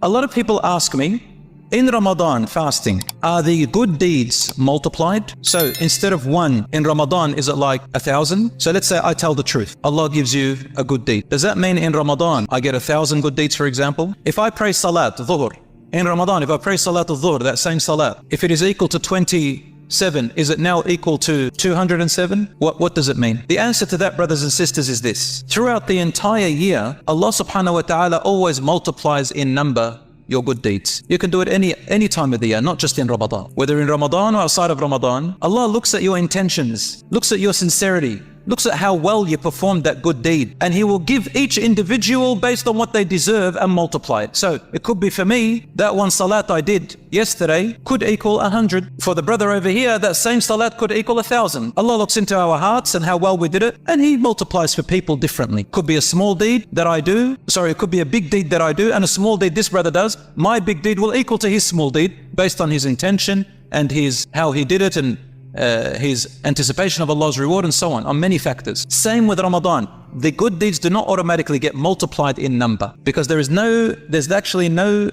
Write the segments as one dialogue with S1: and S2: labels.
S1: A lot of people ask me, in Ramadan fasting, are the good deeds multiplied? So instead of 1 in Ramadan, is it like 1,000? So let's say I tell the truth. Allah gives you a good deed. Does that mean in Ramadan, I get 1,000 good deeds, for example? If I pray Salat, Dhuhr, in Ramadan, if I pray Salat al-Dhuhr, that same Salat, if it is equal to 27, is it now equal to 207? What does it mean? The answer to that, brothers and sisters, is this. Throughout the entire year, Allah subhanahu wa ta'ala always multiplies in number your good deeds. You can do it any time of the year, not just in Ramadan. Whether in Ramadan or outside of Ramadan, Allah looks at your intentions, looks at your sincerity, looks at how well you performed that good deed, and He will give each individual based on what they deserve and multiply it. So it could be for me, that one salat I did yesterday could equal 100. For the brother over here, that same salat could equal 1,000. Allah looks into our hearts and how well we did it, and He multiplies for people differently. Could be a small deed that I do, it could be a big deed that I do, and a small deed this brother does. My big deed will equal to his small deed based on his intention and how he did it, and his anticipation of Allah's reward, and so on many factors. Same with Ramadan. The good deeds do not automatically get multiplied in number, because there's actually no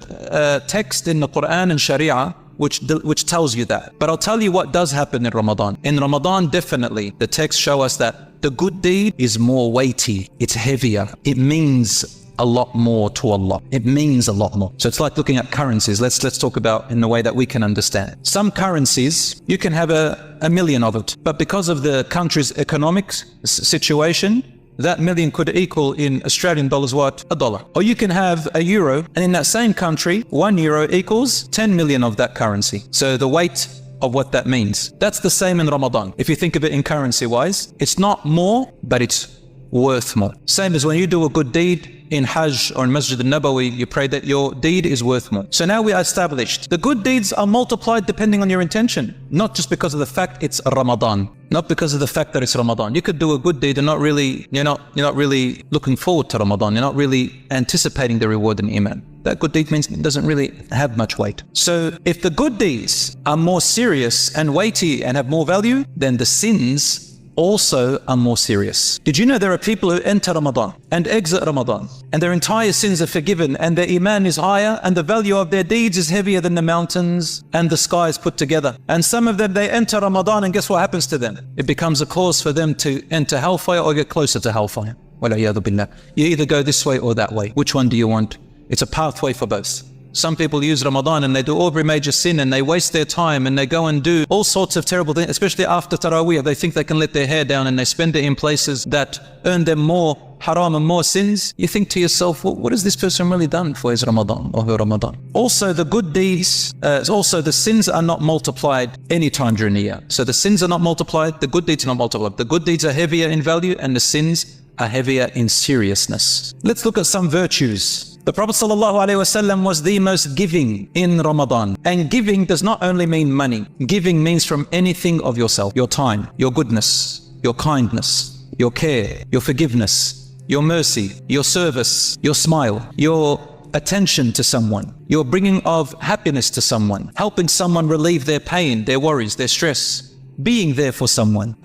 S1: text in the Quran and Sharia which tells you that. But I'll tell you what does happen in Ramadan. In Ramadan, definitely, the texts show us that the good deed is more weighty, it's heavier, it means a lot more to Allah. It means a lot more. So it's like looking at currencies. Let's talk about in the way that we can understand. Some currencies, you can have a million of it, but because of the country's economic situation, that million could equal in Australian dollars what? $1. Or you can have a euro, and in that same country, 1 euro equals 10 million of that currency. So the weight of what that means. That's the same in Ramadan. If you think of it in currency wise, it's not more, but it's worth more. Same as when you do a good deed in Hajj or in Masjid al-Nabawi, you pray that your deed is worth more. So now we are established. The good deeds are multiplied depending on your intention, not just because of the fact it's Ramadan, not because of the fact that it's Ramadan. You could do a good deed and you're not really looking forward to Ramadan. You're not really anticipating the reward in Iman. That good deed means it doesn't really have much weight. So if the good deeds are more serious and weighty and have more value, then the sins also are more serious. Did you know there are people who enter Ramadan and exit Ramadan, and their entire sins are forgiven, and their iman is higher, and the value of their deeds is heavier than the mountains and the skies put together? And some of them, they enter Ramadan, and guess what happens to them? It becomes a cause for them to enter hellfire or get closer to hellfire. Wal-'iyadhu billah. You either go this way or that way. Which one do you want? It's a pathway for both. Some people use Ramadan and they do every major sin, and they waste their time, and they go and do all sorts of terrible things, especially after Taraweeh. They think they can let their hair down, and they spend it in places that earn them more haram and more sins. You think to yourself, well, what has this person really done for his Ramadan or her Ramadan? Also, the good deeds, the sins are not multiplied any time during the year. So the sins are not multiplied, the good deeds are not multiplied. The good deeds are heavier in value, and the sins are heavier in seriousness. Let's look at some virtues. The Prophet ﷺ was the most giving in Ramadan. And giving does not only mean money. Giving means from anything of yourself. Your time, your goodness, your kindness, your care, your forgiveness, your mercy, your service, your smile, your attention to someone, your bringing of happiness to someone, helping someone relieve their pain, their worries, their stress, being there for someone,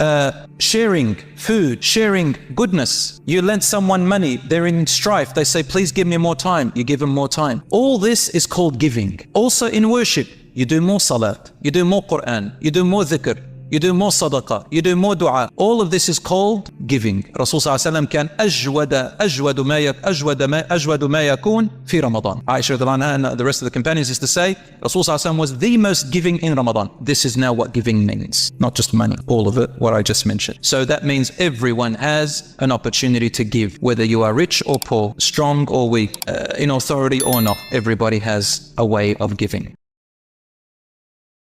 S1: sharing food, sharing goodness. You lend someone money, they're in strife, they say, please give me more time. You give them more time. All this is called giving. Also in worship, you do more salat, you do more Quran, you do more dhikr, you do more sadaqah, you do more dua. All of this is called giving. Rasul ﷺ كان أجود ما يكون في رمضان. Aisha radhiyallahu anha and the rest of the companions used to say, Rasul ﷺ was the most giving in Ramadan. This is now what giving means. Not just money, all of it, what I just mentioned. So that means everyone has an opportunity to give, whether you are rich or poor, strong or weak, in authority or not. Everybody has a way of giving.